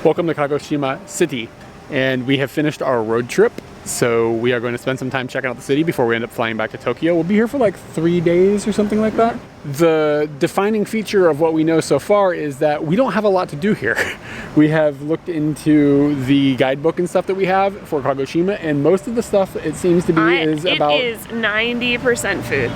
Welcome to Kagoshima City, and we have finished our road trip. So we are going to spend some time checking out the city before we end up flying back to Tokyo. We'll be here for like 3 days or something like that. The defining feature of what we know so far is that we don't have a lot to do here. We have looked into the guidebook and stuff that we have for Kagoshima, and most of the stuff it seems to be is about... It is 90% food.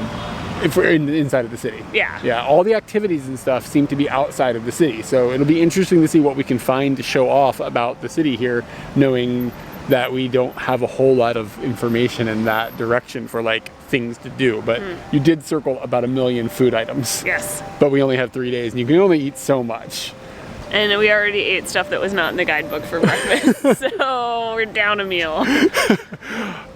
Inside of the city. Yeah, all the activities and stuff seem to be outside of the city. So it'll be interesting to see what we can find to show off about the city here, knowing that we don't have a whole lot of information in that direction for like things to do. But you did circle about 1 million food items. Yes. But we only have 3 days and you can only eat so much. And we already ate stuff that was not in the guidebook for breakfast, so we're down a meal.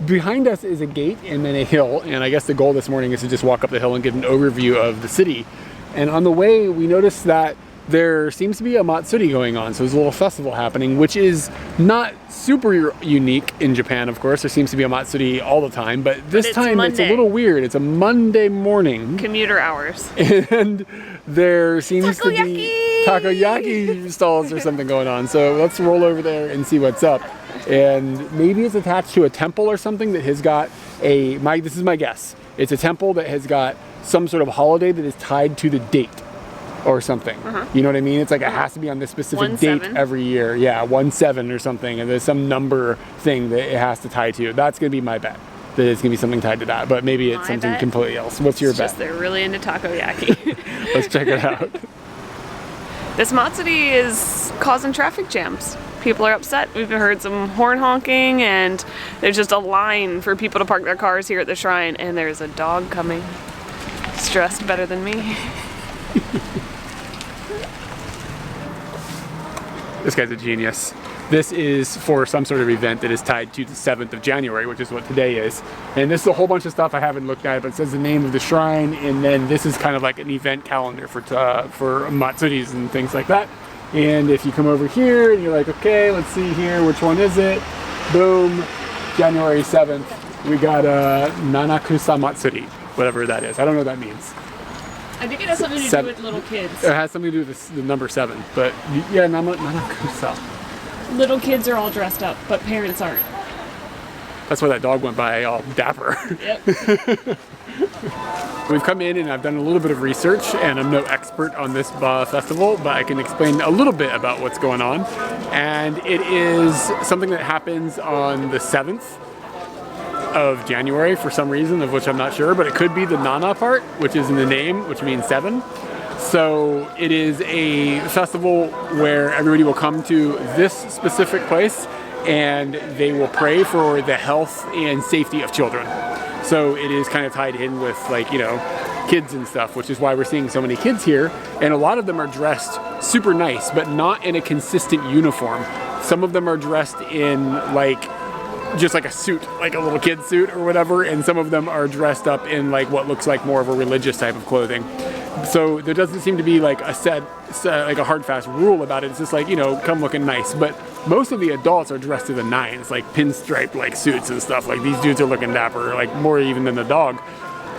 Behind us is a gate and then a hill, and I guess the goal this morning is to just walk up the hill and get an overview of the city. And on the way, we noticed that there seems to be a Matsuri going on, so there's a little festival happening, which is not super unique in Japan, of course. There seems to be a Matsuri all the time, but this time it's a little weird. It's a Monday morning. Commuter hours. And there seems to be takoyaki stalls or something going on. So let's roll over there and see what's up. And maybe it's attached to a temple or something that has got this is my guess. It's a temple that has got some sort of holiday that is tied to the date or something. You know what I mean? It's like it has to be on this specific date every year. Yeah, 1/7 or something. And there's some number thing that it has to tie to. That's going to be my bet. That it's going to be something tied to that. But maybe it's something completely else. What's your bet? Just they're really into takoyaki. Let's check it out. This Matsuri is causing traffic jams. People are upset. We've heard some horn honking, and there's just a line for people to park their cars here at the shrine, and there's a dog coming. It's dressed better than me. This guy's a genius. This is for some sort of event that is tied to the 7th of January, which is what today is. And this is a whole bunch of stuff I haven't looked at, but it says the name of the shrine, and then this is kind of like an event calendar for Matsuris and things like that. And if you come over here and you're like, okay, let's see here, which one is it? Boom, January 7th, we got a Nanakusa Matsuri, whatever that is. I don't know what that means. I think it has something to do with little kids. It has something to do with the number 7, but yeah, Nanakusa. Little kids are all dressed up, but parents aren't. That's why that dog went by all dapper. Yep. We've come in and I've done a little bit of research, and I'm no expert on this festival, but I can explain a little bit about what's going on. And it is something that happens on the 7th of January for some reason, of which I'm not sure, but it could be the Nana part, which is in the name, which means 7. So it is a festival where everybody will come to this specific place and they will pray for the health and safety of children. So it is kind of tied in with, like, you know, kids and stuff, which is why we're seeing so many kids here. And a lot of them are dressed super nice, but not in a consistent uniform. Some of them are dressed in like just like a suit, like a little kid suit or whatever, and some of them are dressed up in like what looks like more of a religious type of clothing. So there doesn't seem to be like a like a hard fast rule about it. It's just like, you know, come looking nice. But most of the adults are dressed to the nines, like pinstripe like suits and stuff. Like these dudes are looking dapper, like more even than the dog.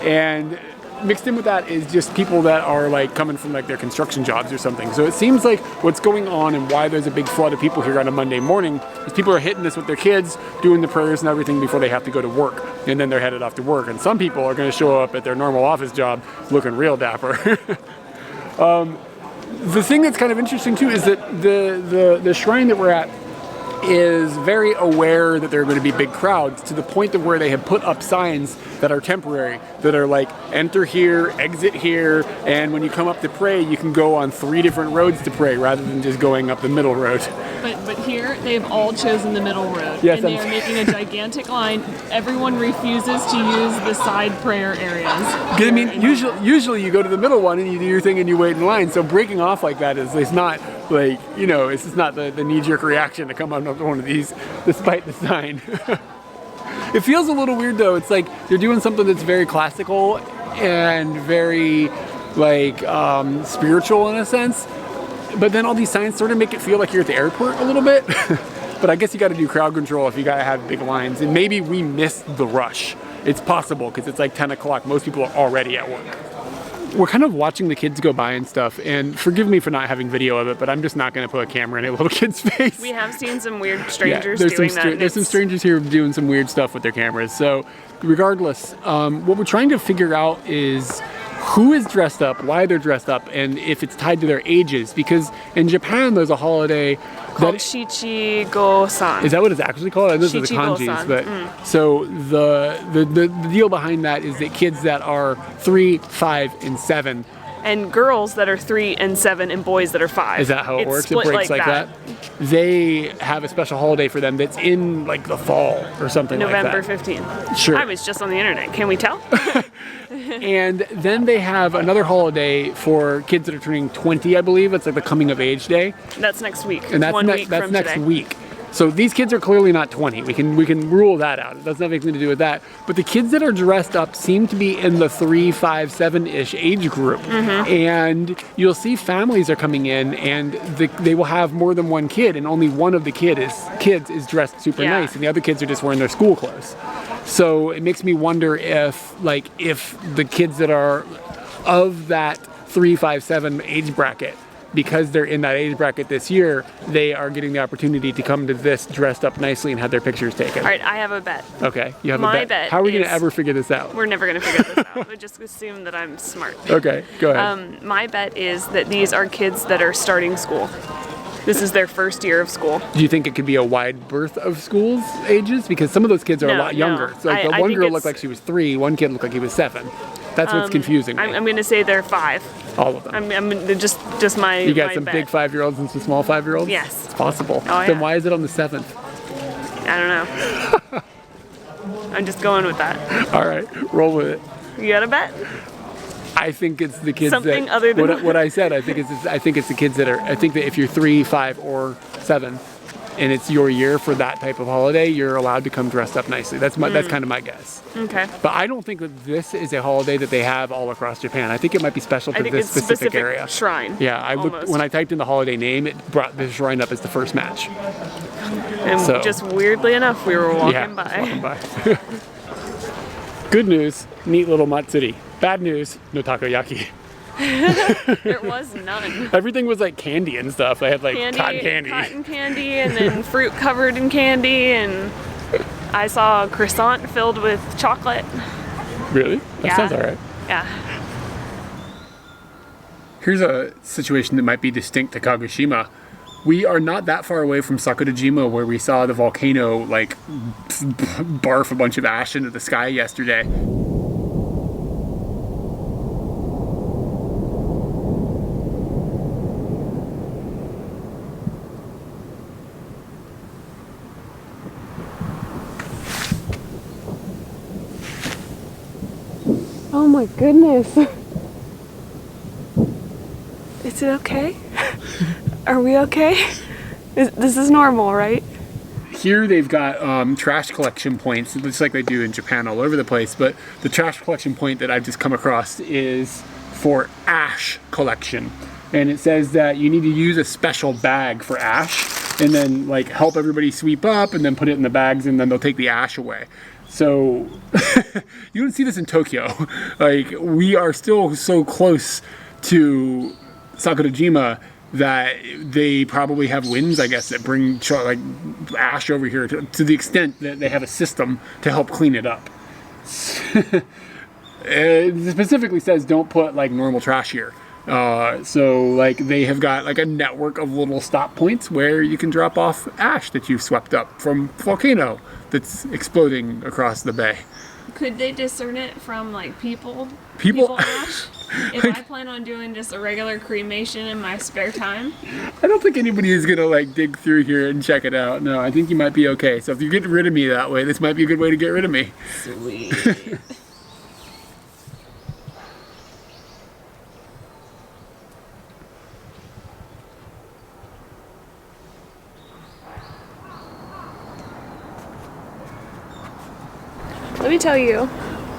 And mixed in with that is just people that are like coming from like their construction jobs or something. So it seems like what's going on and why there's a big flood of people here on a Monday morning is people are hitting this with their kids, doing the prayers and everything before they have to go to work, and then they're headed off to work. And some people are going to show up at their normal office job looking real dapper. The thing that's kind of interesting too is that the shrine that we're at is very aware that there are going to be big crowds, to the point of where they have put up signs that are temporary, that are like, enter here, exit here, and when you come up to pray, you can go on 3 different roads to pray rather than just going up the middle road. But here, they've all chosen the middle road, yes, and they are making a gigantic line. Everyone refuses to use the side prayer areas. I mean, usually you go to the middle one and you do your thing and you wait in line, so breaking off like that is not like, you know, it's just not the knee-jerk reaction to come on up to one of these despite the sign. It feels a little weird though. It's like they're doing something that's very classical and very like spiritual in a sense, but then all these signs sort of make it feel like you're at the airport a little bit. But I guess you got to do crowd control if you got to have big lines, and maybe we missed the rush. It's possible because it's like 10 o'clock. Most people are already at work. we're kind of watching the kids go by and stuff, and forgive me for not having video of it, but I'm just not going to put a camera in a little kid's face. We have seen some weird strangers there's doing some that. There's some strangers here doing some weird stuff with their cameras. So regardless, what we're trying to figure out is who is dressed up, why they're dressed up, and if it's tied to their ages. Because in Japan, there's a holiday called Shichigo-san. Is that what it's actually called? I know those are the kanjis, but so the deal behind that is that kids that are 3, 5, and 7. And girls that are 3 and 7 and boys that are 5. Is that how it works? It breaks like that? They have a special holiday for them that's in like the fall or something like that. November 15th. Sure. I was just on the internet. Can we tell? And then they have another holiday for kids that are turning 20, I believe. It's like the coming of age day. That's next week. And that's 1 week that's from next today. week. So these kids are clearly not 20. We can rule that out. It doesn't have anything to do with that. But the kids that are dressed up seem to be in the 3, 5, 7-ish age group. And you'll see families are coming in, and they will have more than one kid, and only one of the kids is dressed super nice, and the other kids are just wearing their school clothes. So it makes me wonder if the kids that are of that 3, 5, 7 age bracket, because they're in that age bracket this year, they are getting the opportunity to come to this dressed up nicely and have their pictures taken. All right, I have a bet. Okay, you have My a bet. bet How are we going to is- ever figure this out? We're never going to figure this out. We just assume that I'm smart. Okay, go ahead. My bet is that these are kids that are starting school. This is their first year of school. Do you think it could be a wide berth of schools ages? Because some of those kids are a lot younger. So like I one think girl it's- looked like she was 3, one kid looked like he was 7. That's what's confusing me. I'm going to say they're 5. All of them. I'm just my. You got my some bet. big 5-year-olds and some small 5-year-olds? Yes. It's possible. Oh, yeah. Then why is it on the 7th? I don't know. I'm just going with that. All right, roll with it. You got a bet? I think it's the kids Something that, other than what I said. I think it's the kids that are. I think that if you're 3, 5, or 7, and it's your year for that type of holiday, you're allowed to come dressed up nicely. That's kind of my guess. Okay. But I don't think that this is a holiday that they have all across Japan. I think it might be special to I think this it's specific area. Shrine. Yeah, I looked almost. when I typed in the holiday name, it brought the shrine up as the first match. And So- just weirdly enough, we were walking Yeah, by. just walking by. Good news, neat little Matsuri. Bad news, no takoyaki. There was none. Everything was like candy and stuff. I had like cotton candy. Cotton candy, and then fruit covered in candy, and I saw a croissant filled with chocolate. Really? That Yeah. sounds all right. Yeah. Here's a situation that might be distinct to Kagoshima. We are not that far away from Sakurajima, where we saw the volcano like barf a bunch of ash into the sky yesterday. Oh my goodness. Is it okay? Are we okay? This is normal, right? Here they've got trash collection points, just like they do in Japan all over the place, but the trash collection point that I've just come across is for ash collection. And it says that you need to use a special bag for ash and then like help everybody sweep up and then put it in the bags and then they'll take the ash away. So you don't see this in Tokyo. Like we are still so close to Sakurajima that they probably have winds, I guess, that bring like ash over here to the extent that they have a system to help clean it up. It specifically says don't put like normal trash here. So like they have got like a network of little stop points where you can drop off ash that you've swept up from Volcano that's exploding across the bay. Could they discern it from like people People ash? If I plan on doing just a regular cremation in my spare time? I don't think anybody is gonna like dig through here and check it out. No, I think you might be okay. So if you get rid of me that way, this might be a good way to get rid of me. Sweet. Let me tell you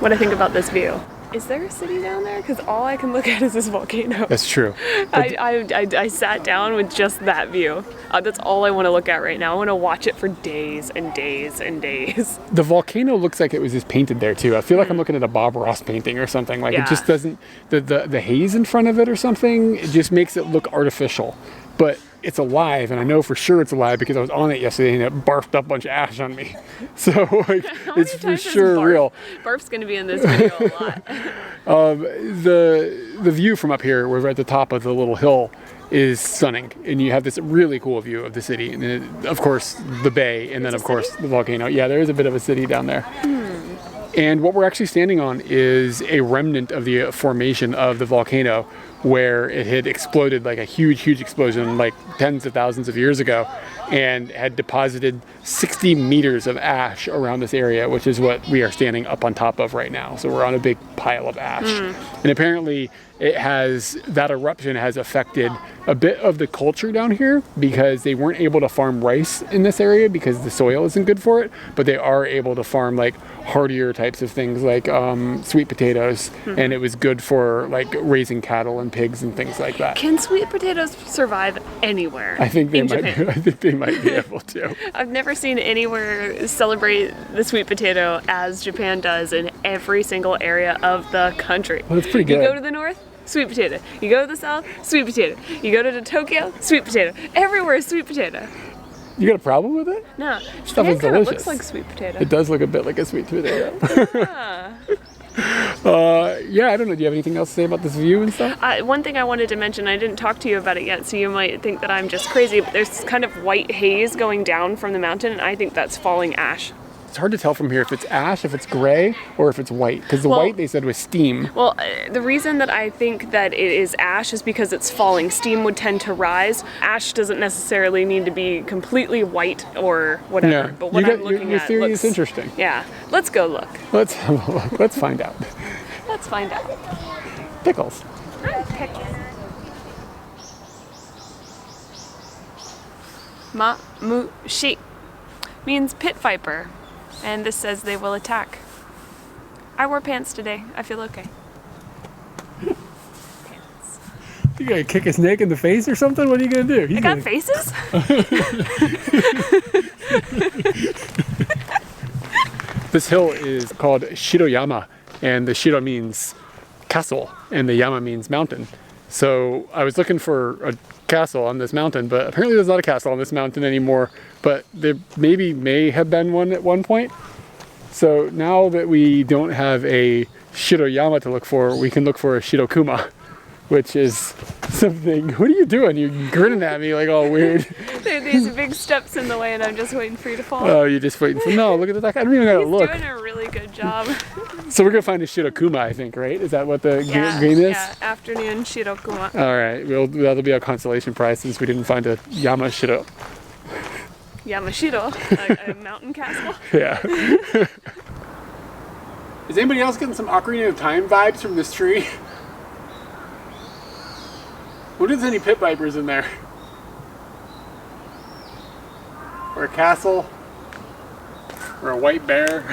what I think about this view. is there a city down there? Because all I can look at is this volcano. That's true. I sat down with just that view. That's all I want to look at right now. I want to watch it for days and days and days. The volcano looks like it was just painted there too. I feel like I'm looking at a Bob Ross painting or something. Like it just doesn't, the haze in front of it or something, it just makes it look artificial. But it's alive, and I know for sure it's alive because I was on it yesterday and it barfed up a bunch of ash on me. So like, it's for sure real. Barf's gonna be in this video a lot. The view from up here, we're at the top of the little hill, is stunning, and you have this really cool view of the city, and then, of course the bay, and then of course the volcano. Yeah, there is a bit of a city down there. And what we're actually standing on is a remnant of the formation of the volcano, where it had exploded like a huge explosion like tens of thousands of years ago, and had deposited 60 meters of ash around this area, which is what we are standing up on top of right now. So we're on a big pile of ash. And apparently that eruption has affected a bit of the culture down here, because they weren't able to farm rice in this area because the soil isn't good for it, but they are able to farm like hardier types of things like sweet potatoes, and it was good for like raising cattle and pigs and things like that. Can sweet potatoes survive anywhere? I think they might. I think they might be able to. I've never seen anywhere celebrate the sweet potato as Japan does in every single area of the country. Well, that's pretty good. You go to the north, sweet potato. You go to the south, sweet potato. You go to Tokyo, sweet potato. Everywhere is sweet potato. You got a problem with it? No. Stuff is Japan delicious. Looks like sweet potato. It does look a bit like a sweet potato. Yeah, I don't know. Do you have anything else to say about this view and stuff? One thing I wanted to mention, I didn't talk to you about it yet, so you might think that I'm just crazy, but there's kind of white haze going down from the mountain, and I think that's falling ash. It's hard to tell from here if it's ash, if it's gray, or if it's white. Because the white, they said, was steam. Well, the reason that I think that it is ash is because it's falling. Steam would tend to rise. Ash doesn't necessarily need to be completely white or whatever. Yeah. But what I'm looking your at theory looks, is interesting. Yeah. Let's go look. Let's have a look. Let's find out. Let's find out. Pickles. Pickles. Ma-mu-shi means pit viper. And this says they will attack. I wore pants today. I feel okay. Pants. You gonna kick a snake in the face or something? What are you gonna do? I got faces? This hill is called Shiroyama, and the Shiro means castle, and the Yama means mountain. So I was looking for a castle on this mountain, but apparently there's not a castle on this mountain anymore, but there may have been one at one point. So now that we don't have a Shiroyama to look for, we can look for a Shirokuma, which is something. What are you doing? You're grinning at me like all weird. There are these big steps in the way, and I'm just waiting for you to fall. Oh, you're just waiting for, no, look at the duck. I don't even know how to look. He's doing a really good job. So we're gonna find a Shirokuma, I think, right? Is that what the game is? Yeah, afternoon Shirokuma. All right, that'll be our consolation prize since we didn't find a Yamashiro. Yamashiro, a mountain castle. Yeah. Is anybody else getting some Ocarina of Time vibes from this tree? What if there's any pit vipers in there? Or a castle? Or a white bear?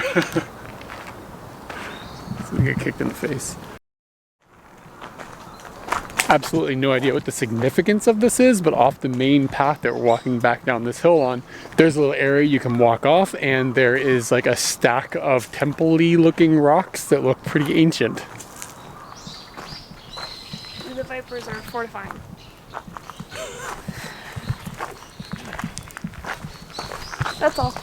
So we get kicked in the face. Absolutely no idea what the significance of this is, but off the main path that we're walking back down this hill on, there's a little area you can walk off, and there is like a stack of temple-y looking rocks that look pretty ancient. The vipers are fortifying. That's all.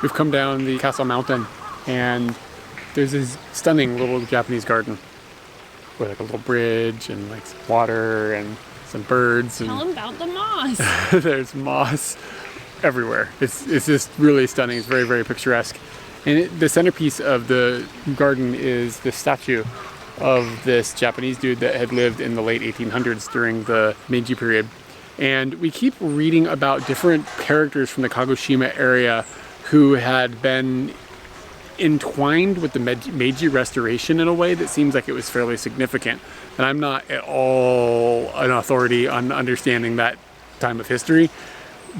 We've come down the castle mountain, and there's this stunning little Japanese garden with like a little bridge and like some water and some birds. And tell them about the moss. There's moss everywhere. It's just really stunning. It's very, very picturesque. And the centerpiece of the garden is the statue of this Japanese dude that had lived in the late 1800s during the Meiji period. And we keep reading about different characters from the Kagoshima area who had been entwined with the Meiji Restoration in a way that seems like it was fairly significant. And I'm not at all an authority on understanding that time of history,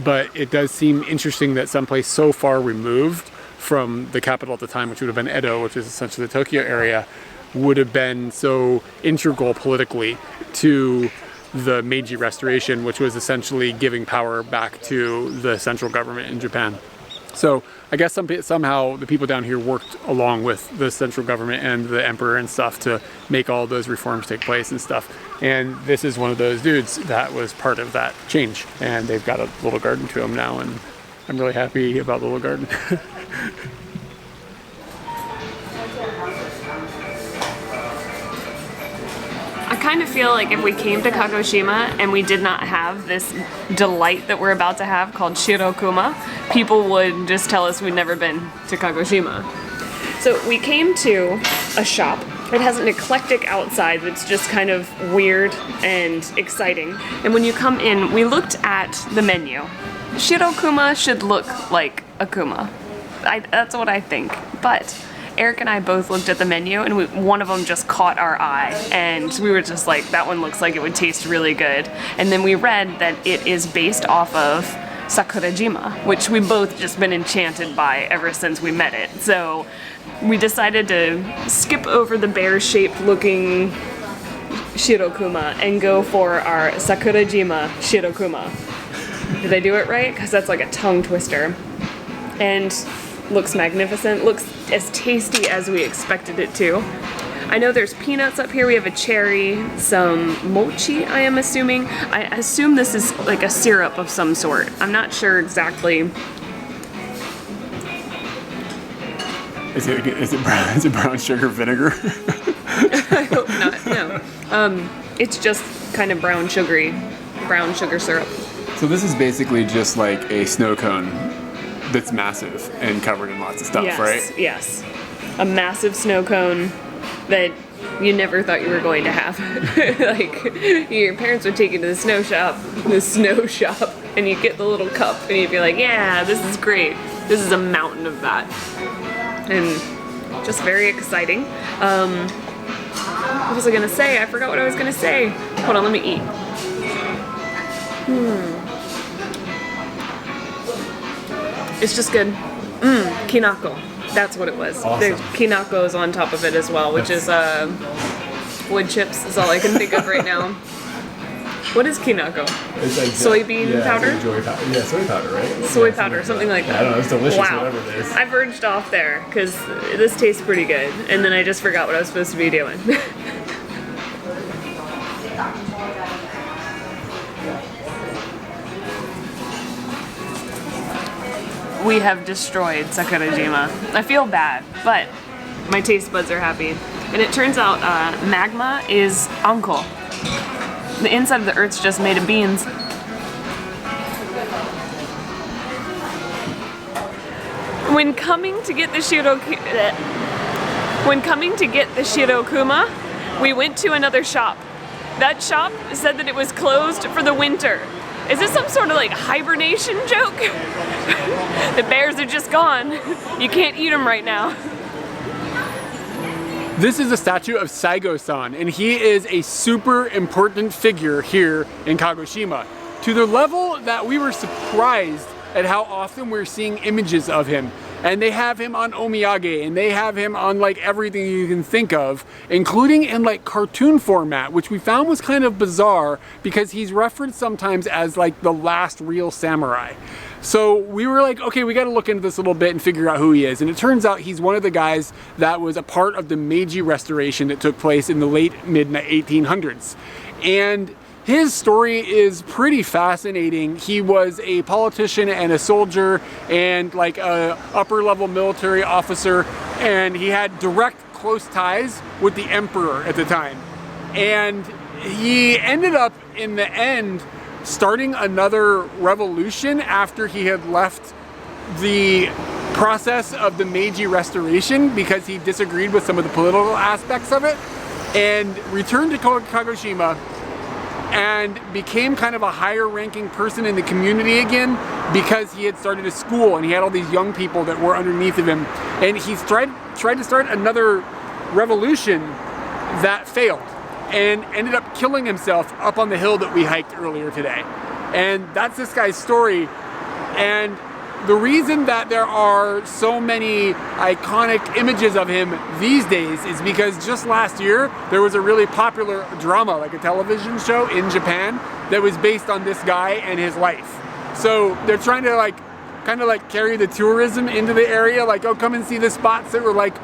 but it does seem interesting that someplace so far removed from the capital at the time, which would have been Edo, which is essentially the Tokyo area, would have been so integral politically to the Meiji Restoration, which was essentially giving power back to the central government in Japan. So I guess somehow the people down here worked along with the central government and the emperor and stuff to make all those reforms take place and stuff. And this is one of those dudes that was part of that change. And they've got a little garden to him now, and I'm really happy about the little garden. I kind of feel like if we came to Kagoshima and we did not have this delight that we're about to have called Shirokuma, people would just tell us we'd never been to Kagoshima. So we came to a shop. It has an eclectic outside that's just kind of weird and exciting. And when you come in, we looked at the menu. Shirokuma should look like a kuma. That's what I think. But Eric and I both looked at the menu, and one of them just caught our eye, and we were just like, that one looks like it would taste really good. And then we read that it is based off of Sakurajima, which we've both just been enchanted by ever since we met it. So we decided to skip over the bear-shaped looking Shirokuma and go for our Sakurajima Shirokuma. Did I do it right? Because that's like a tongue twister. And looks magnificent, looks as tasty as we expected it to. I know there's peanuts up here, we have a cherry, some mochi, I am assuming. I assume this is like a syrup of some sort. I'm not sure exactly. Is it brown sugar vinegar? I hope not, no. It's just kind of brown sugar syrup. So this is basically just like a snow cone that's massive and covered in lots of stuff, yes, right? Yes. A massive snow cone that you never thought you were going to have. Like, your parents would take you to the snow shop, and you get the little cup, and you'd be like, yeah, this is great. This is a mountain of that. And just very exciting. What was I gonna say? I forgot what I was gonna say. Hold on, let me eat. It's just good. Kinako. That's what it was. Awesome. There's kinakos on top of it as well, which is wood chips is all I can think of right now. What is kinako? It's like soybean powder? It's like soy powder, right? Soy powder, something like that. I don't know, it's delicious, wow. Whatever it is. I verged off there, because this tastes pretty good, and then I just forgot what I was supposed to be doing. We have destroyed Sakurajima. I feel bad, but my taste buds are happy. And it turns out magma is anko. The inside of the earth's just made of beans. When coming to get the Shirokuma, we went to another shop. That shop said that it was closed for the winter. Is this some sort of like hibernation joke? The bears are just gone. You can't eat them right now. This is a statue of Saigo-san, and he is a super important figure here in Kagoshima, to the level that we were surprised at how often we're seeing images of him. And they have him on omiyage, and they have him on like everything you can think of, including in like cartoon format, which we found was kind of bizarre because he's referenced sometimes as like the last real samurai. So we were like, okay, we got to look into this a little bit and figure out who he is. And it turns out he's one of the guys that was a part of the Meiji Restoration that took place in the late mid-1800s. And his story is pretty fascinating. He was a politician and a soldier and like a upper level military officer, and he had direct close ties with the emperor at the time. And he ended up in the end starting another revolution after he had left the process of the Meiji Restoration because he disagreed with some of the political aspects of it, and returned to Kagoshima and became kind of a higher ranking person in the community again because he had started a school and he had all these young people that were underneath of him, and he tried to start another revolution that failed and ended up killing himself up on the hill that we hiked earlier today. And that's this guy's story. And the reason that there are so many iconic images of him these days is because just last year there was a really popular drama, like a television show in Japan, that was based on this guy and his life. So they're trying to like kind of like carry the tourism into the area, like, oh, come and see the spots that were like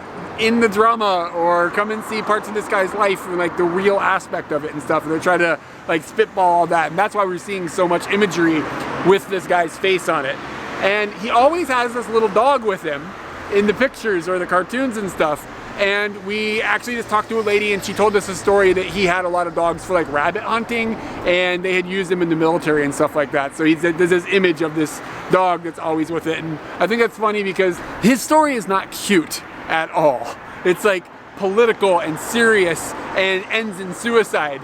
in the drama, or come and see parts of this guy's life and like the real aspect of it and stuff. And they're trying to like spitball all that, and that's why we're seeing so much imagery with this guy's face on it. And he always has this little dog with him in the pictures or the cartoons and stuff. And we actually just talked to a lady, and she told us a story that he had a lot of dogs for like rabbit hunting, and they had used them in the military and stuff like that. So there's this image of this dog that's always with it. And I think that's funny because his story is not cute at all. It's like political and serious and ends in suicide.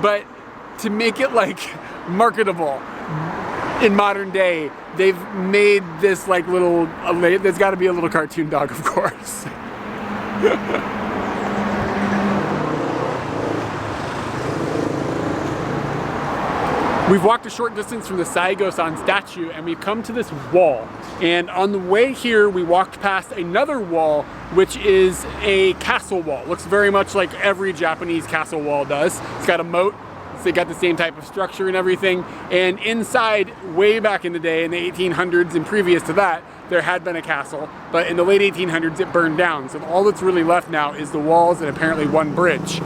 But to make it like marketable in modern day, they've made this like little, there's got to be a little cartoon dog, of course. We've walked a short distance from the Saigo-san statue, and we've come to this wall. And on the way here, we walked past another wall, which is a castle wall. It looks very much like every Japanese castle wall does. It's got a moat. So they got the same type of structure and everything. And inside, way back in the day, in the 1800s and previous to that, there had been a castle. But in the late 1800s, it burned down. So all that's really left now is the walls and apparently one bridge.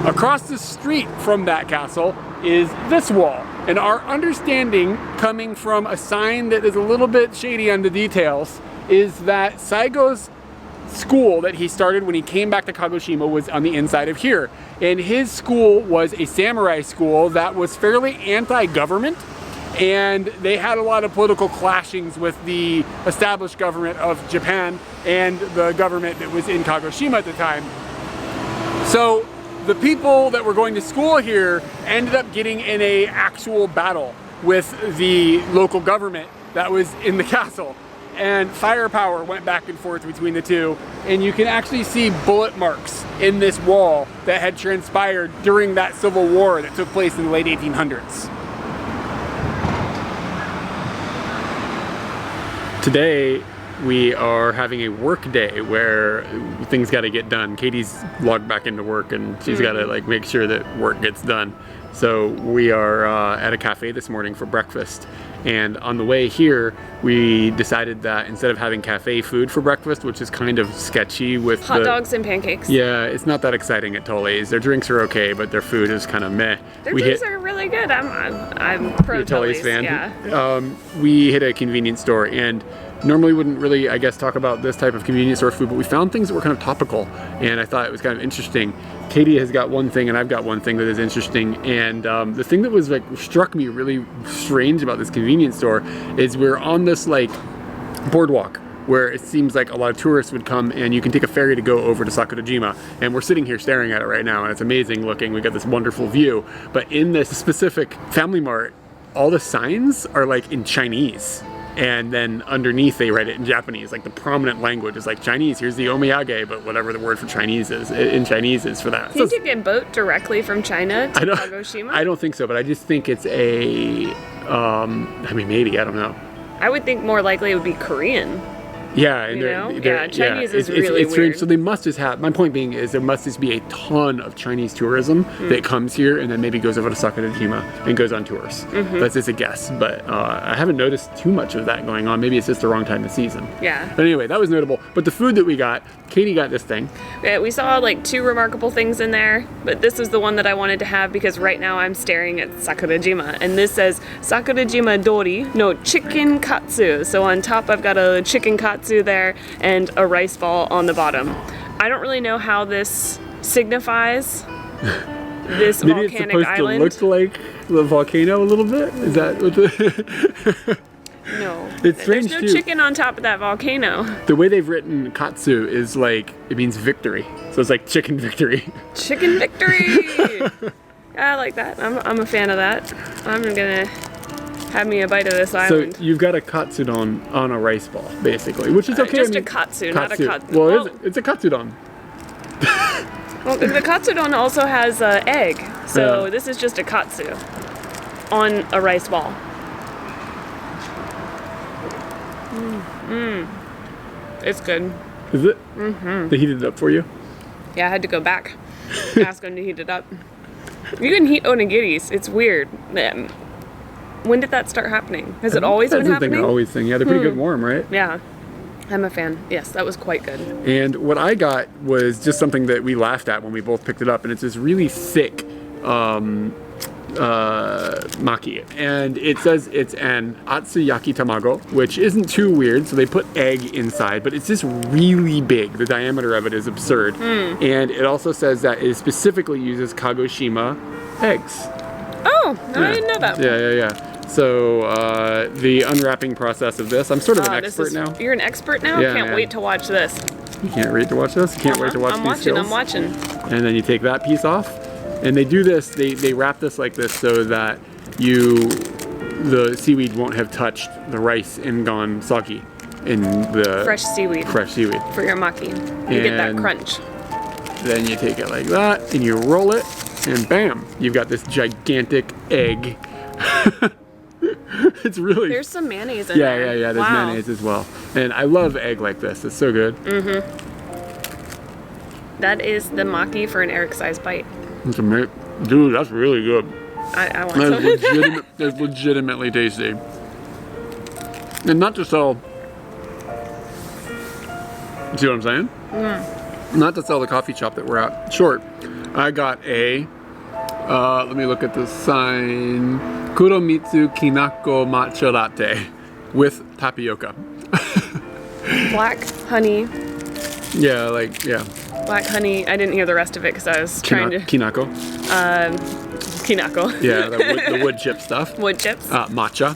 Across the street from that castle is this wall. And our understanding, coming from a sign that is a little bit shady on the details, is that Saigo's school that he started when he came back to Kagoshima was on the inside of here. And his school was a samurai school that was fairly anti-government, and they had a lot of political clashings with the established government of Japan and the government that was in Kagoshima at the time. So the people that were going to school here ended up getting in a actual battle with the local government that was in the castle. And firepower went back and forth between the two. And you can actually see bullet marks in this wall that had transpired during that civil war that took place in the late 1800s. Today, we are having a work day where things got to get done. Katie's logged back into work, and she's got to like make sure that work gets done. So we are at a cafe this morning for breakfast. And on the way here, we decided that instead of having cafe food for breakfast, which is kind of sketchy with hot dogs and pancakes. Yeah, it's not that exciting at Tully's. Their drinks are okay, but their food is kind of meh. Their drinks are really good. I'm pro Tully's fan. Yeah. We hit a convenience store, and normally wouldn't really, I guess, talk about this type of convenience store food, but we found things that were kind of topical, and I thought it was kind of interesting. Katie has got one thing, and I've got one thing that is interesting, and the thing that was like struck me really strange about this convenience store is we're on this like boardwalk where it seems like a lot of tourists would come, and you can take a ferry to go over to Sakurajima, and we're sitting here staring at it right now, and it's amazing looking. We got this wonderful view, but in this specific Family Mart, all the signs are like in Chinese. And then underneath they write it in Japanese, like the prominent language is like Chinese. Here's the omiyage, but whatever the word for Chinese is, in Chinese is for that. Can't you get boat directly from China to Kagoshima? I don't think so, but I just think it's a, I mean, maybe, I don't know. I would think more likely it would be Korean. Yeah, and Chinese is really it's weird. So they must just have, my point being is there must just be a ton of Chinese tourism that comes here and then maybe goes over to Sakurajima and goes on tours. That's just a guess, but I haven't noticed too much of that going on. Maybe it's just the wrong time of season. Yeah. But anyway, that was notable. But the food that we got, Katie got this thing. Yeah, we saw like two remarkable things in there, but this was the one that I wanted to have because right now I'm staring at Sakurajima, and this says Sakurajima Dori no chicken katsu. So on top I've got a chicken katsu there and a rice ball on the bottom. I don't really know how this signifies this Maybe volcanic it's supposed island. to look like the volcano a little bit? Is that what the... No. It's strange There's no too. chicken on top of that volcano. The way they've written katsu is like, it means victory. So it's like chicken victory. Chicken victory! I like that. I'm a fan of that. I'm gonna have me a bite of this island. So you've got a katsudon on a rice ball, basically, which is okay. Just a katsu, not a katsu. Well, it's a katsudon. Well, the katsudon also has egg, so this is just a katsu on a rice ball. It's good. Is it? Mm-hmm. They heated it up for you? Yeah, I had to go back. Ask them to heat it up. You can heat onigiris. It's weird. When did that start happening? Has it always been happening? They're always thing. Yeah, they're pretty good warm, right? Yeah. I'm a fan. Yes, that was quite good. And what I got was just something that we laughed at when we both picked it up, and it's this really thick maki, and it says it's an atsuyaki tamago, which isn't too weird. So they put egg inside, but it's just really big. The diameter of it is absurd, and it also says that it specifically uses Kagoshima eggs. Oh, I didn't know that. Yeah. So the unwrapping process of this, I'm sort of an expert now. You're an expert now? Yeah, Can't wait to watch this. You can't wait to watch this? You can't wait to watch these skills? I'm watching. And then you take that piece off. And they do this, they wrap this like this so that the seaweed won't have touched the rice and gone soggy in the fresh seaweed for your maki. You get that crunch. Then you take it like that and you roll it, and bam, you've got this gigantic egg. It's really, there's some mayonnaise in there. Yeah, there's mayonnaise as well. And I love egg like this. It's so good. That is the maki for an Eric-sized bite. It's amazing. Dude, that's really good. I want some. That's legitimately tasty. And not to sell, see what I'm saying? Not to sell the coffee shop that we're at short. I got a, let me look at the sign, Kuromitsu Kinako Matcha Latte with tapioca. Black honey. Yeah. Black honey. I didn't hear the rest of it because I was trying to. Kinako. Kinako. Yeah, the wood chip stuff. Wood chips. Matcha.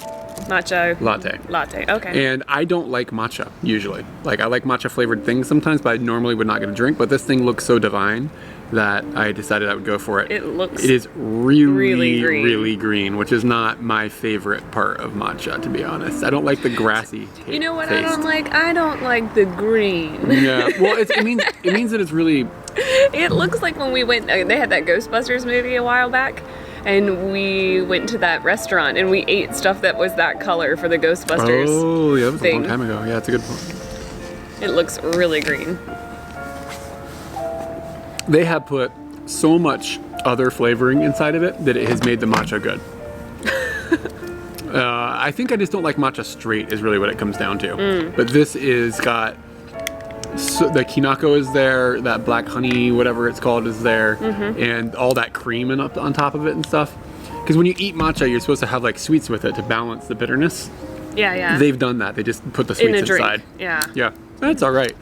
Latte. Okay. And I don't like matcha usually. Like, I like matcha flavored things sometimes, but I normally would not get a drink. But this thing looks so divine that I decided I would go for it. It is really green, which is not my favorite part of matcha, to be honest. I don't like the grassy taste. You know what I don't like? I don't like the green. Yeah, well, it means that it's really... It looks like when we went, they had that Ghostbusters movie a while back, and we went to that restaurant and we ate stuff that was that color for the Ghostbusters. Oh, yeah, that was a long time ago. Yeah, that's a good point. It looks really green. They have put so much other flavoring inside of it that it has made the matcha good. I think I just don't like matcha straight is really what it comes down to. But this is got, the kinako is there, that black honey, whatever it's called, is there, and all that cream on top of it and stuff. Because when you eat matcha, you're supposed to have like sweets with it to balance the bitterness. Yeah. They've done that. They just put the sweets inside. Yeah. That's all right.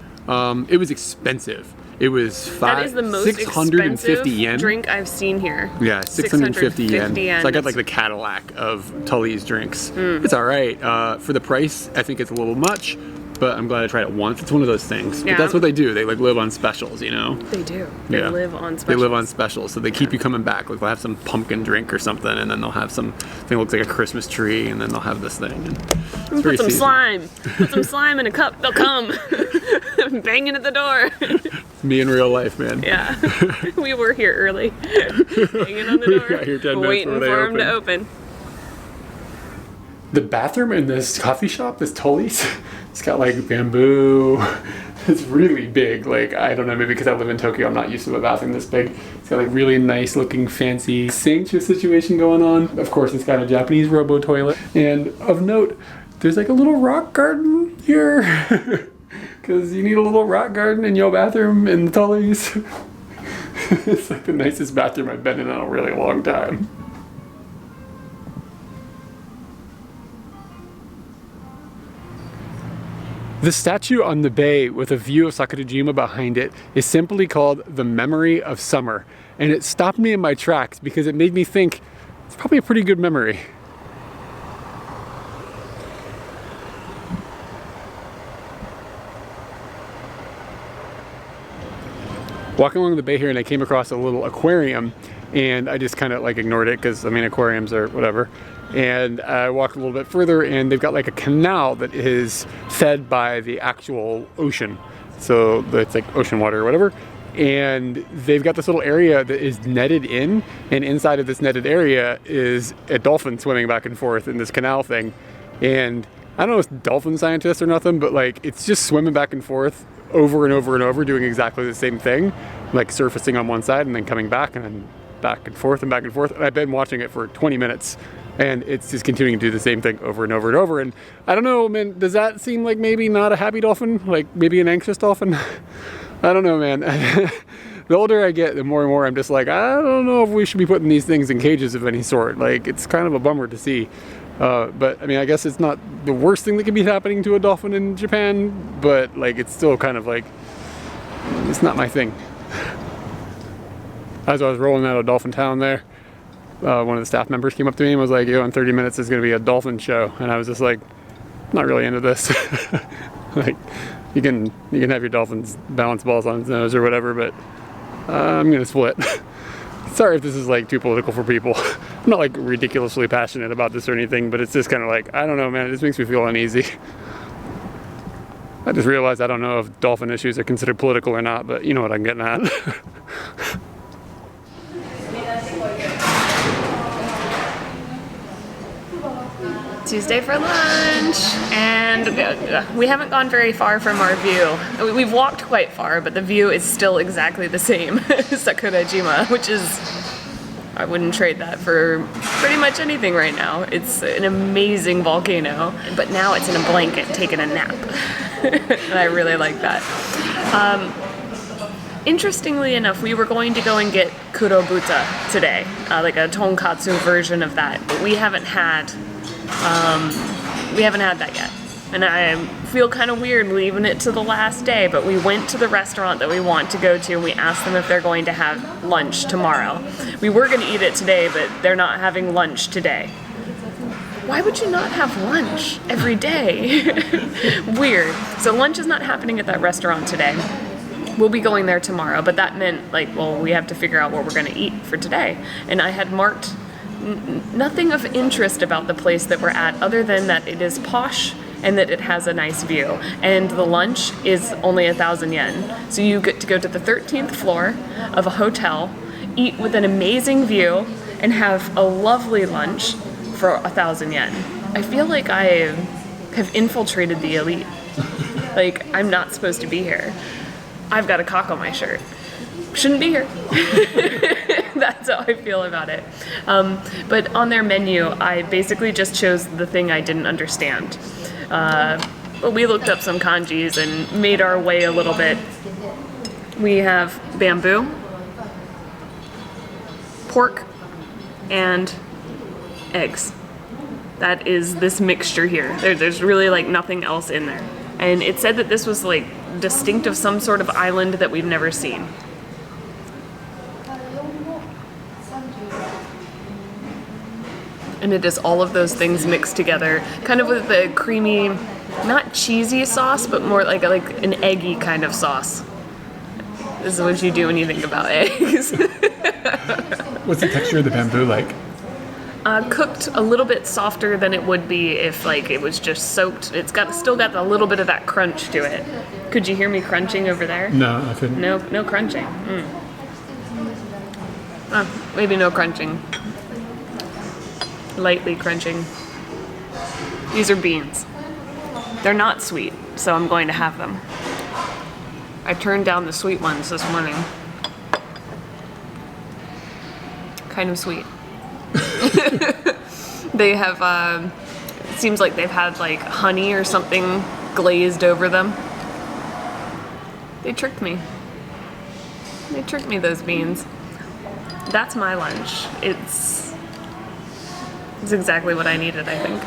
It was expensive. It was 650 yen. Drink I've seen here. Yeah, 650 yen. So I got like the Cadillac of Tully's drinks. It's all right. For the price, I think it's a little much, but I'm glad I tried it once. It's one of those things. Yeah. But that's what they do. They like live on specials, you know? They do. They live on specials. They live on specials, so they keep you coming back. Like they'll have some pumpkin drink or something, and then they'll have some thing that looks like a Christmas tree, and then they'll have this thing. And put some slime. Put some slime in a cup. They'll come. Banging at the door. It's me in real life, man. Yeah. We were here early. Hanging on the door. We got here 10 minutes waiting before for them to open. The bathroom in this coffee shop, this Tully's, it's got like bamboo. It's really big. Like, I don't know, maybe because I live in Tokyo, I'm not used to a bathroom this big. It's got like really nice looking fancy sink situation going on. Of course, it's got a Japanese robo toilet. And of note, there's like a little rock garden here. Because you need a little rock garden in your bathroom in the Tully's. It's like the nicest bathroom I've been in a really long time. The statue on the bay with a view of Sakurajima behind it is simply called the Memory of Summer. And it stopped me in my tracks because it made me think it's probably a pretty good memory. Walking along the bay here and I came across a little aquarium and I just kind of like ignored it because I mean aquariums are whatever. And I walked a little bit further and they've got like a canal that is fed by the actual ocean. So it's like ocean water or whatever. And they've got this little area that is netted in, and inside of this netted area is a dolphin swimming back and forth in this canal thing. And I don't know if it's dolphin scientist or nothing, but like it's just swimming back and forth over and over and over, doing exactly the same thing, like surfacing on one side and then coming back and then back and forth and back and forth. And I've been watching it for 20 minutes and it's just continuing to do the same thing over and over and over. And I don't know, man, does that seem like maybe not a happy dolphin? Like maybe an anxious dolphin? I don't know, man. The older I get, the more and more I'm just like, I don't know if we should be putting these things in cages of any sort. Like, it's kind of a bummer to see. But I mean, I guess it's not the worst thing that could be happening to a dolphin in Japan, but like, it's still kind of like, it's not my thing. As I was rolling out of Dolphin Town there, one of the staff members came up to me and was like, yo, in 30 minutes there's going to be a dolphin show. And I was just like, I'm not really into this. Like, you can have your dolphins balance balls on his nose or whatever, but I'm going to split. Sorry if this is like too political for people. I'm not like ridiculously passionate about this or anything, but it's just kind of like, I don't know, man, it just makes me feel uneasy. I just realized I don't know if dolphin issues are considered political or not, but you know what I'm getting at. Tuesday for lunch, and we haven't gone very far from our view. We've walked quite far, but the view is still exactly the same as Sakurajima, which is, I wouldn't trade that for pretty much anything right now. It's an amazing volcano, but now it's in a blanket taking a nap. And I really like that. Interestingly enough, we were going to go and get kurobuta today, like a tonkatsu version of that, but we haven't had that yet. And I feel kind of weird leaving it to the last day, but we went to the restaurant that we want to go to and we asked them if they're going to have lunch tomorrow. We were going to eat it today, but they're not having lunch today. Why would you not have lunch every day? Weird. So lunch is not happening at that restaurant today. We'll be going there tomorrow, but that meant like, well, we have to figure out what we're going to eat for today. And I had marked nothing of interest about the place that we're at other than that it is posh and that it has a nice view. And the lunch is only 1,000 yen. So you get to go to the 13th floor of a hotel, eat with an amazing view, and have a lovely lunch for 1,000 yen. I feel like I have infiltrated the elite. Like, I'm not supposed to be here. I've got a cock on my shirt. Shouldn't be here. That's how I feel about it. But on their menu, I basically just chose the thing I didn't understand. But we looked up some kanjis and made our way a little bit. We have bamboo, pork, and eggs. That is this mixture here. There's really like nothing else in there. And it said that this was like distinct of some sort of island that we've never seen. And it is all of those things mixed together, kind of with the creamy, not cheesy sauce, but more like an eggy kind of sauce. This is what you do when you think about eggs. What's the texture of the bamboo like? Cooked a little bit softer than it would be if like it was just soaked. It's still got a little bit of that crunch to it. Could you hear me crunching over there? No, I couldn't. No crunching. Maybe no crunching. Lightly crunching. These are beans. They're not sweet, so I'm going to have them. I turned down the sweet ones this morning. Kind of sweet. They have, it seems like they've had like honey or something glazed over them. They tricked me. They tricked me, those beans. That's my lunch. It's exactly what I needed, I think.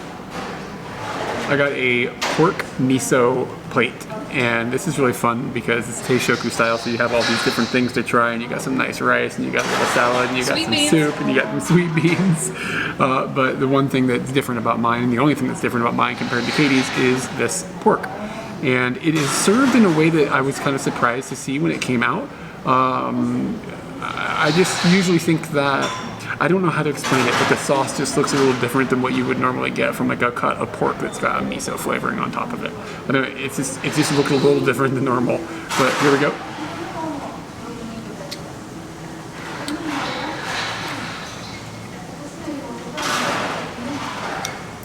I got a pork miso plate, and this is really fun because it's teishoku style, so you have all these different things to try, and you got some nice rice, and you got a little salad, and you got some soup, and you got some sweet beans. But the one thing that's different about mine, and the only thing that's different about mine compared to Katie's, is this pork. And it is served in a way that I was kind of surprised to see when it came out. I just usually think that, I don't know how to explain it, but the sauce just looks a little different than what you would normally get from like a cut of pork that's got a miso flavoring on top of it. I don't know, it just looks a little different than normal. But here we go.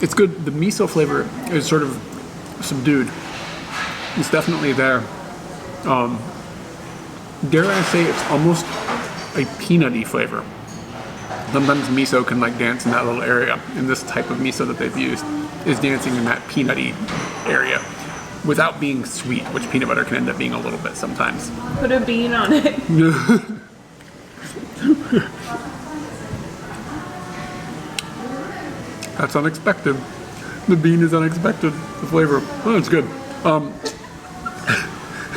It's good. The miso flavor is sort of subdued. It's definitely there. Dare I say it's almost a peanutty flavor. Sometimes miso can like dance in that little area, and this type of miso that they've used is dancing in that peanutty area without being sweet, which peanut butter can end up being a little bit sometimes. Put a bean on it. That's unexpected. The bean is unexpected. The flavor, oh, it's good.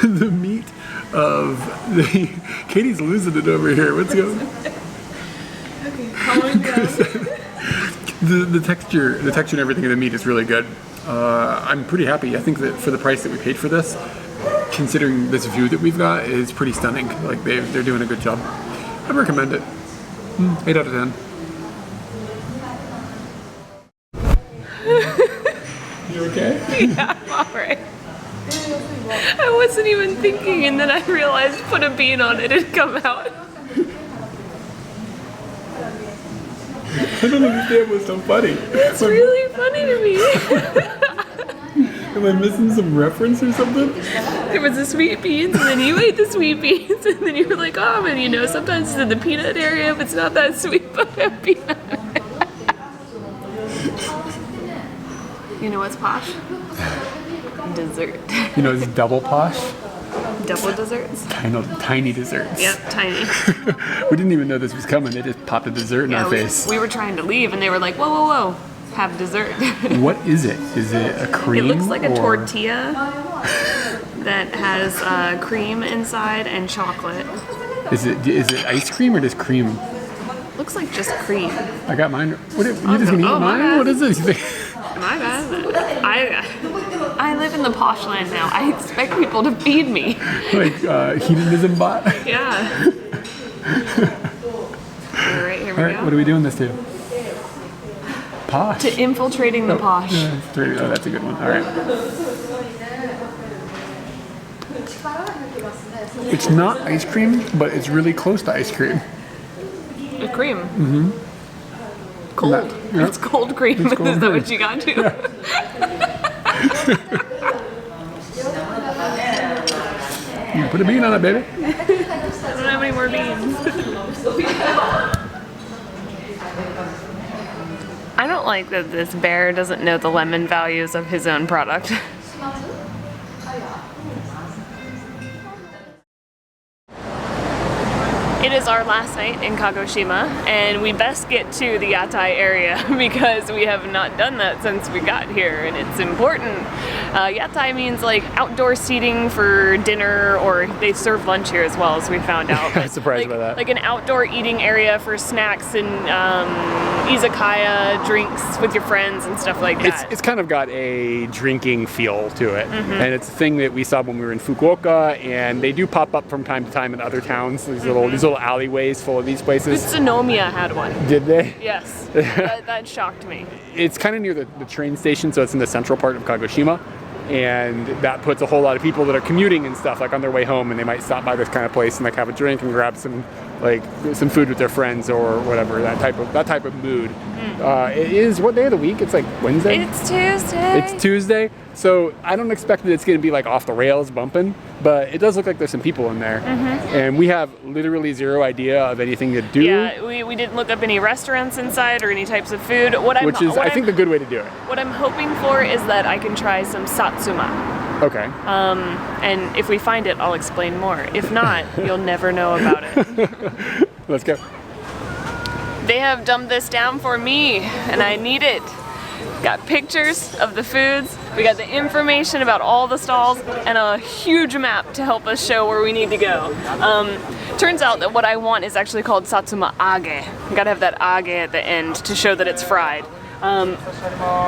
The meat of the Katie's losing it over here. What's going on? Okay, calm down. The texture and everything of the meat is really good. I'm pretty happy. I think that for the price that we paid for this, considering this view that we've got, is pretty stunning. Like they're doing a good job. I'd recommend it. 8 out of 10. You okay? Yeah, I'm alright. I wasn't even thinking, and then I realized put a bean on it and come out. I don't understand what's so funny. It's really funny to me. Am I missing some reference or something? There was the sweet beans, and then you ate the sweet beans, and then you were like, oh, and you know, sometimes it's in the peanut area, if it's not that sweet, but a peanut. You know what's posh? Dessert. You know, it's double posh. Double desserts? Tiny desserts. Yep, tiny. We didn't even know this was coming. They just popped a dessert in our face. We were trying to leave, and they were like, whoa, whoa, whoa, have dessert. What is it? Is it a cream? It looks like a tortilla that has cream inside and chocolate. Is it ice cream or just cream? Looks like just cream. I got mine. What? You just gonna eat mine? What is this? My bad. I live in the posh land now. I expect people to feed me. Like hedonism bot? Yeah. All right, here we go. What are we doing this to? Posh. To infiltrating the posh. Yeah, that's a good one. All right. It's not ice cream, but it's really close to ice cream. A cream? Mm-hmm. Cold. Yeah. It's cold cream. It's cold Is that cream. what you got to? Yeah. You put a bean on it, baby. I don't have any more beans. I don't like that this bear doesn't know the lemon values of his own product. It is our last night in Kagoshima, and we best get to the yatai area because we have not done that since we got here, and it's important. Yatai means like outdoor seating for dinner, or they serve lunch here as well, as we found out. I was surprised by that. Like an outdoor eating area for snacks and izakaya drinks with your friends and stuff like that. It's kind of got a drinking feel to it, and it's a thing that we saw when we were in Fukuoka, and they do pop up from time to time in other towns. These little alleyways full of these places. Utsunomiya had one. Did they? Yes, that shocked me. It's kind of near the train station, so it's in the central part of Kagoshima, and that puts a whole lot of people that are commuting and stuff like on their way home, and they might stop by this kind of place and like have a drink and grab some food with their friends or whatever, that type of mood. It is, what day of the week? It's like Wednesday? It's Tuesday. It's Tuesday, so I don't expect that it's going to be like off the rails bumping, but it does look like there's some people in there, and we have literally zero idea of anything to do. Yeah, we didn't look up any restaurants inside or any types of food. Which is, I think, the good way to do it. What I'm hoping for is that I can try some Satsuma. Okay. And if we find it, I'll explain more. If not, you'll never know about it. Let's go. They have dumbed this down for me, and I need it. Got pictures of the foods, we got the information about all the stalls, and a huge map to help us show where we need to go. Turns out that what I want is actually called Satsuma-age. You gotta have that age at the end to show that it's fried.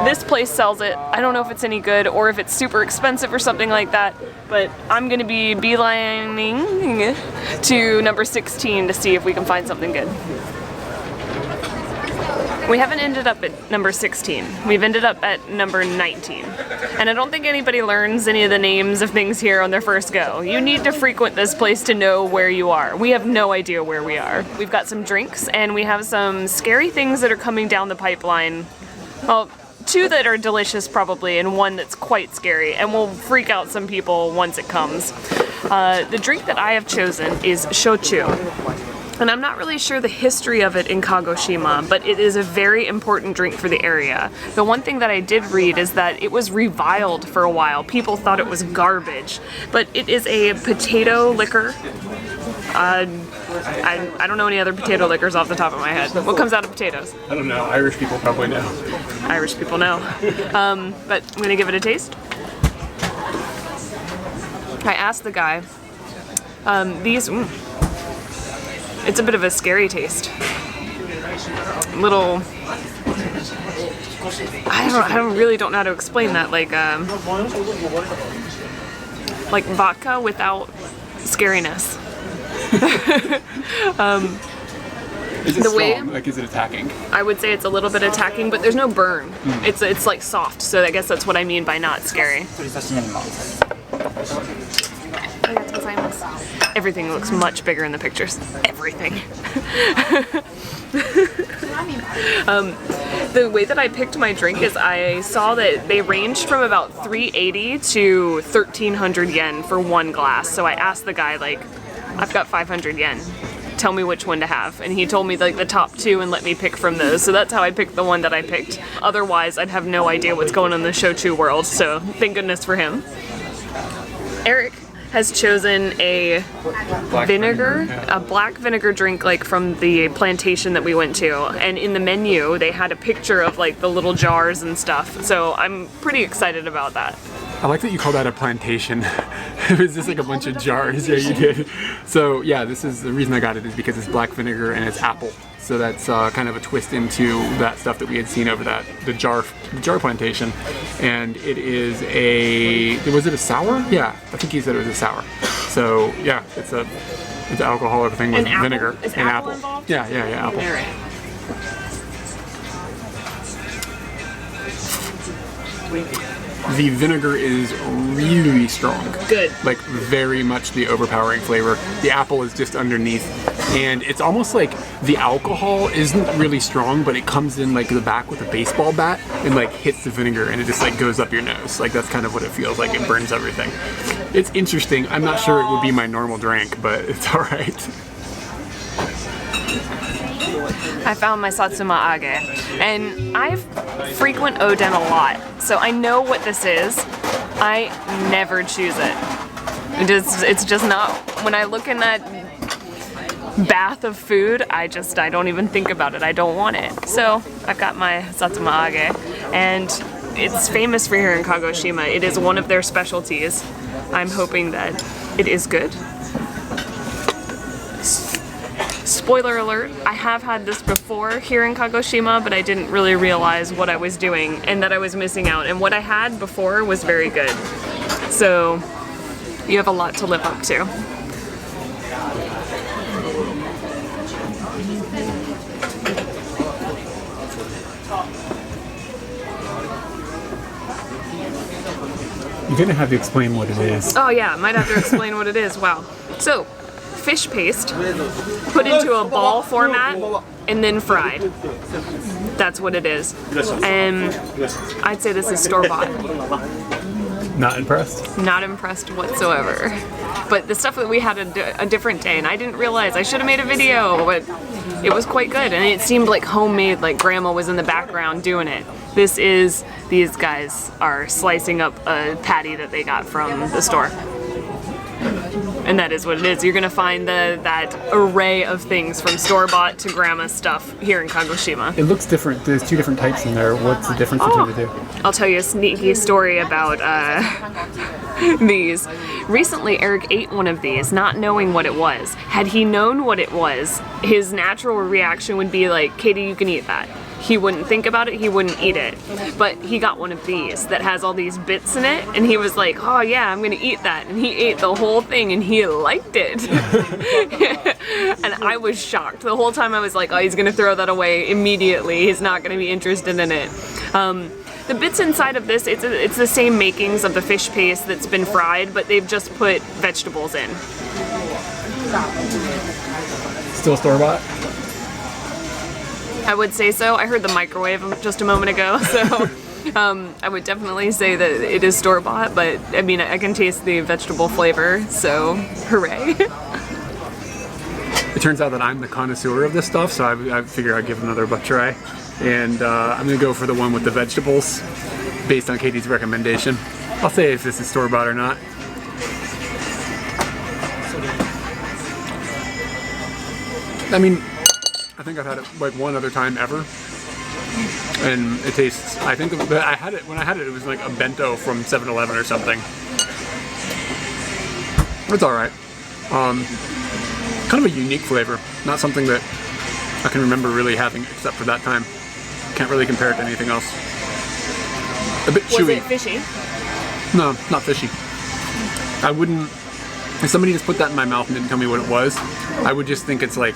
This place sells it. I don't know if it's any good or if it's super expensive or something like that, but I'm gonna be beelining to number 16 to see if we can find something good. We haven't ended up at number 16. We've ended up at number 19. And I don't think anybody learns any of the names of things here on their first go. You need to frequent this place to know where you are. We have no idea where we are. We've got some drinks and we have some scary things that are coming down the pipeline. Well, two that are delicious probably, and one that's quite scary, and will freak out some people once it comes. The drink that I have chosen is shochu. And I'm not really sure the history of it in Kagoshima, but it is a very important drink for the area. The one thing that I did read is that it was reviled for a while. People thought it was garbage, but it is a potato liquor. I don't know any other potato liquors off the top of my head. What comes out of potatoes? I don't know. Irish people probably know. Irish people know. But I'm gonna give it a taste. I asked the guy, it's a bit of a scary taste. Little, I really don't know how to explain that. Like vodka without scariness. Is it strong? Like, is it attacking? I would say it's a little bit attacking, but there's no burn. It's like soft, so I guess that's what I mean by not scary. Everything looks much bigger in the pictures. Everything. The way that I picked my drink is I saw that they ranged from about 380 to 1,300 yen for one glass. So I asked the guy, like, I've got 500 yen. Tell me which one to have. And he told me like the top two and let me pick from those. So that's how I picked the one that I picked. Otherwise, I'd have no idea what's going on in the shochu world. So thank goodness for him. Eric has chosen a vinegar, a black vinegar drink like from the plantation that we went to, and in the menu they had a picture of like the little jars and stuff, so I'm pretty excited about that. I like that you call that a plantation. It was just like a bunch of jars. Yeah, you did. So yeah, this is the reason I got it is because it's black vinegar and it's apple. So that's kind of a twist into that stuff that we had seen over the jar plantation. And it is was it a sour? Yeah, I think he said it was a sour. So yeah, it's an alcoholic thing with vinegar and apple. Involved? Yeah, apple. All right. The vinegar is really strong. Good. Like very much the overpowering flavor. The apple is just underneath. And it's almost like the alcohol isn't really strong, but it comes in like the back with a baseball bat and like hits the vinegar and it just like goes up your nose. Like that's kind of what it feels like. It burns everything. It's interesting. I'm not sure it would be my normal drink, but it's all right. I found my Satsuma-age, and I frequent Oden a lot, so I know what this is. I never choose it. It's just not, when I look in that bath of food, I don't even think about it. I don't want it. So I've got my Satsuma-age, and it's famous for here in Kagoshima. It is one of their specialties. I'm hoping that it is good. Spoiler alert, I have had this before here in Kagoshima, but I didn't really realize what I was doing and that I was missing out. And what I had before was very good. So you have a lot to live up to. You're gonna have to explain what it is. Oh yeah, might have to explain what it is. Wow. So, fish paste put into a ball format and then fried. That's what it is. And I'd say this is store-bought. Not impressed? Not impressed whatsoever. But the stuff that we had a different day, and I didn't realize I should have made a video, but it was quite good, and it seemed like homemade, like grandma was in the background doing it. These guys are slicing up a patty that they got from the store. And that is what it is. You're gonna find that array of things from store-bought to grandma stuff here in Kagoshima. It looks different. There's two different types in there. What's the difference between the two? I'll tell you a sneaky story about these. Recently, Eric ate one of these, not knowing what it was. Had he known what it was, his natural reaction would be like, Katie, you can eat that. He wouldn't think about it, he wouldn't eat it. But he got one of these that has all these bits in it, and he was like, oh yeah, I'm gonna eat that. And he ate the whole thing, and he liked it. And I was shocked. The whole time I was like, oh, he's gonna throw that away immediately. He's not gonna be interested in it. The bits inside of this, it's the same makings of the fish paste that's been fried, but they've just put vegetables in. Still store-bought? I would say so. I heard the microwave just a moment ago, so I would definitely say that it is store-bought, but I mean, I can taste the vegetable flavor, so hooray. It turns out that I'm the connoisseur of this stuff, so I figure I'd give another butt try. And I'm gonna go for the one with the vegetables, based on Katie's recommendation. I'll say if this is store-bought or not. I mean, I think I've had it like one other time ever. And it tastes, I think, when I had it, it was like a bento from 7-Eleven or something. It's alright. Kind of a unique flavor. Not something that I can remember really having except for that time. Can't really compare it to anything else. A bit chewy. Was it fishy? No, not fishy. I wouldn't, if somebody just put that in my mouth and didn't tell me what it was, I would just think it's like,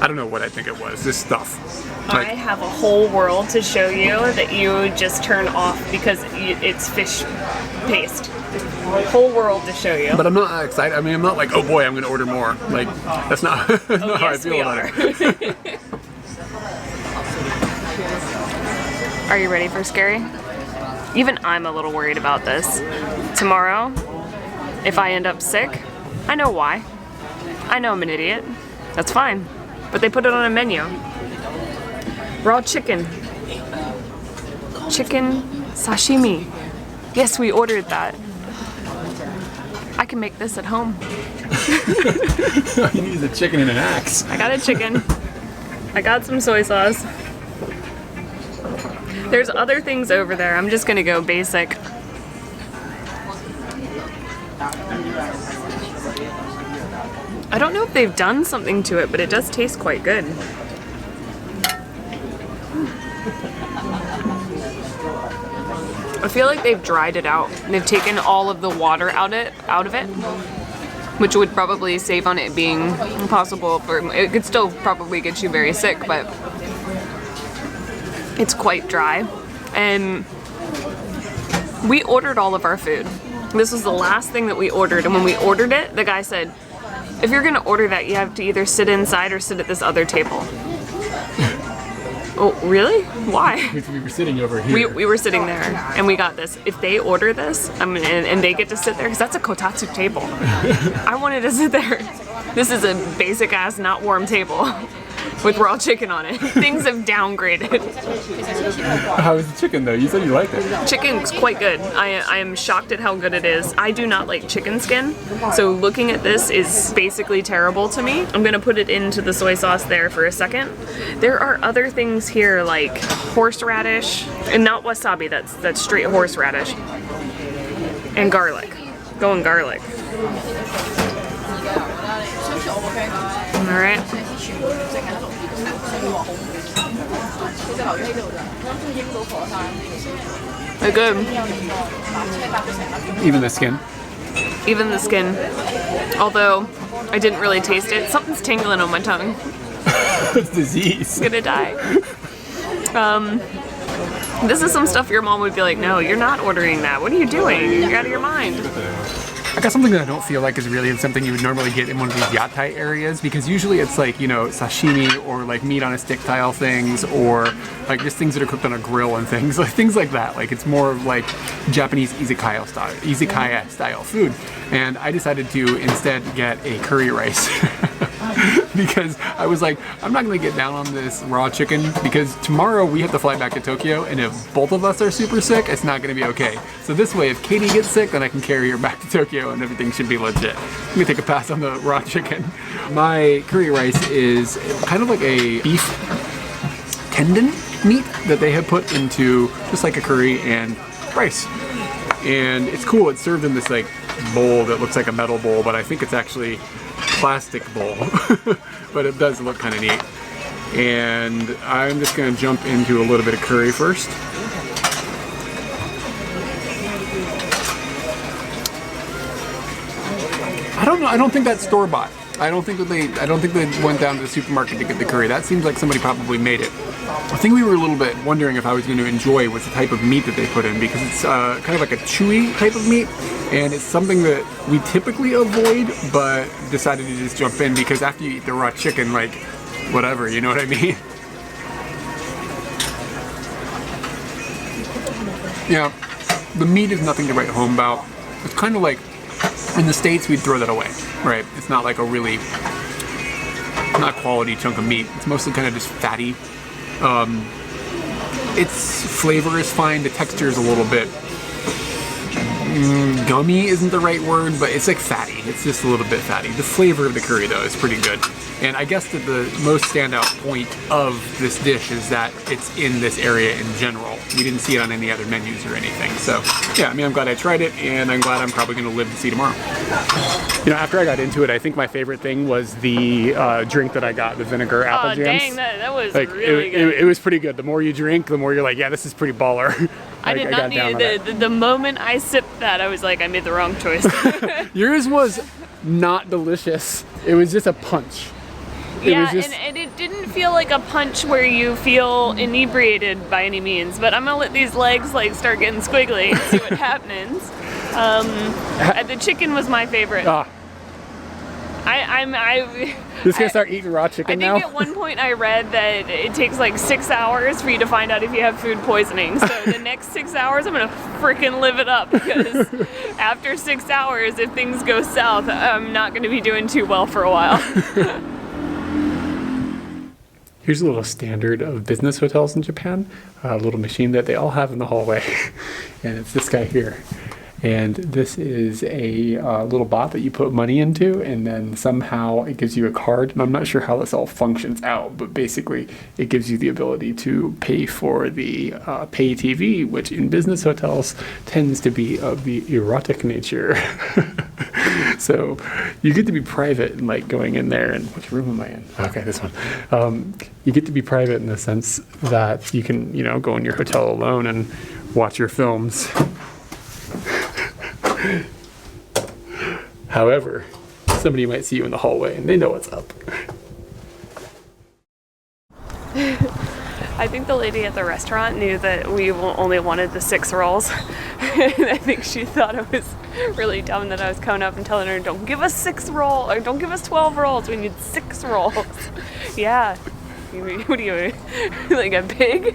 I don't know what I think it was, this stuff. Like, I have a whole world to show you that you just turn off because it's fish paste. Whole world to show you. but I'm not excited. I mean, I'm not like, oh boy, I'm gonna order more. Like, that's not, that's not how I feel about it. Are you ready for scary? Even I'm a little worried about this. Tomorrow, if I end up sick, I know why. I know I'm an idiot. That's fine. But they put it on a menu. Raw chicken. Chicken sashimi. Yes, we ordered that. I can make this at home. All you need is a chicken and an axe. I got a chicken. I got some soy sauce. There's other things over there. I'm just gonna go basic. I don't know if they've done something to it, but it does taste quite good. I feel like they've dried it out. They've taken all of the water out of it, which would probably save on it being impossible for, it could still probably get you very sick, but it's quite dry. And we ordered all of our food. This was the last thing that we ordered, and when we ordered it, the guy said, if you're gonna order that, you have to either sit inside or sit at this other table. Oh, really? Why? We were sitting over here. We were sitting there, and we got this. If they order this, and they get to sit there, because that's a kotatsu table. I wanted to sit there. This is a basic-ass, not warm table with raw chicken on it. Things have downgraded. How is the chicken, though? You said you liked it. Chicken's quite good. I am shocked at how good it is. I do not like chicken skin, so looking at this is basically terrible to me. I'm gonna put it into the soy sauce there for a second. There are other things here like horseradish, and not wasabi, that's straight horseradish. And garlic. Going garlic. Alright. They're good. Even the skin. Even the skin. Although I didn't really taste it. Something's tingling on my tongue. It's disease. I'm gonna die. This is some stuff your mom would be like, no, you're not ordering that. What are you doing? You're out of your mind. I got something that I don't feel like is really something you would normally get in one of these yatai areas, because usually it's like, you know, sashimi or like meat on a stick style things, or like just things that are cooked on a grill and things like that. Like it's more of like Japanese izakaya style food. And I decided to instead get a curry rice. Because I was like, I'm not gonna get down on this raw chicken, because tomorrow we have to fly back to Tokyo, and if both of us are super sick, it's not gonna be okay. So this way, if Katie gets sick, then I can carry her back to Tokyo and everything should be legit. I'm gonna take a pass on the raw chicken. My curry rice is kind of like a beef tendon meat that they have put into just like a curry and rice. And it's cool, it's served in this like bowl that looks like a metal bowl, but I think it's actually plastic bowl. But it does look kind of neat. And I'm just gonna jump into a little bit of curry first. I don't know, I don't think that's store-bought. I don't think they went down to the supermarket to get the curry. That seems like somebody probably made it. I think we were a little bit wondering if I was going to enjoy was the type of meat that they put in, because it's kind of like a chewy type of meat, and it's something that we typically avoid, but decided to just jump in because after you eat the raw chicken, like, whatever, you know what I mean? Yeah, the meat is nothing to write home about. It's kind of like, in the States, we'd throw that away, right? It's not like a really, not quality chunk of meat. It's mostly kind of just fatty. Its flavor is fine, the texture is a little bit gummy isn't the right word, but it's like fatty. It's just a little bit fatty. The flavor of the curry though is pretty good. And I guess that the most standout point of this dish is that it's in this area in general. We didn't see it on any other menus or anything. So yeah, I mean, I'm glad I tried it, and I'm glad I'm probably gonna live to see tomorrow. You know, after I got into it, I think my favorite thing was the drink that I got, the vinegar apple jams. Dang, that was like, really good. It was pretty good. The more you drink, the more you're like, yeah, this is pretty baller. I did not need the moment I sipped that, I was like, I made the wrong choice. Yours was not delicious. It was just a punch. And it didn't feel like a punch where you feel inebriated by any means, but I'm gonna let these legs like start getting squiggly and see what happens. The chicken was my favorite. Just gonna start eating raw chicken now? I think at one point I read that it takes like 6 hours for you to find out if you have food poisoning. So the next 6 hours, I'm gonna freaking live it up, because after 6 hours, if things go south, I'm not gonna be doing too well for a while. Here's a little standard of business hotels in Japan, a little machine that they all have in the hallway, and it's this guy here. And this is a little bot that you put money into, and then somehow it gives you a card. And I'm not sure how this all functions out, but basically it gives you the ability to pay for the pay TV, which in business hotels tends to be of the erotic nature. So you get to be private and like going in there, and which room am I in? Okay, this one. You get to be private in the sense that you can, you know, go in your hotel alone and watch your films. However, somebody might see you in the hallway and they know what's up. I think the lady at the restaurant knew that we only wanted the 6 rolls. And I think she thought it was really dumb that I was coming up and telling her, don't give us 6 rolls, or don't give us 12 rolls, we need 6 rolls. Yeah. What are you, like a pig?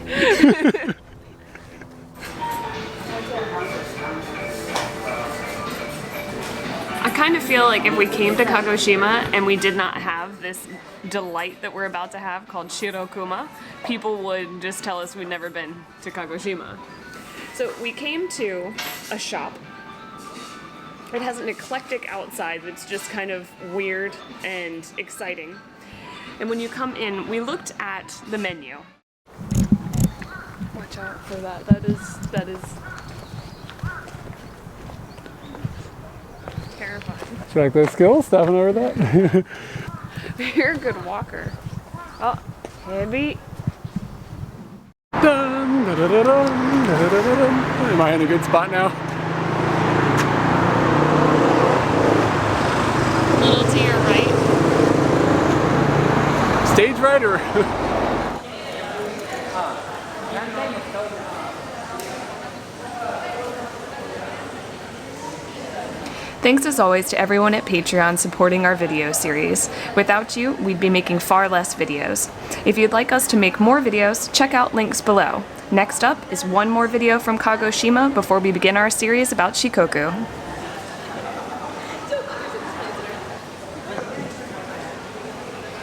I kind of feel like if we came to Kagoshima and we did not have this delight that we're about to have called Shirokuma, people would just tell us we'd never been to Kagoshima. So we came to a shop. It has an eclectic outside that's just kind of weird and exciting. And when you come in, we looked at the menu. Watch out for that. That is terrifying. Do you like those skills, stepping over that? You're a good walker. Oh, heavy. Dun, da, da, da, dun, da, da, da, dun. Am I in a good spot now? A little to your right. Stage right or? Thanks as always to everyone at Patreon supporting our video series. Without you, we'd be making far less videos. If you'd like us to make more videos, check out links below. Next up is one more video from Kagoshima before we begin our series about Shikoku.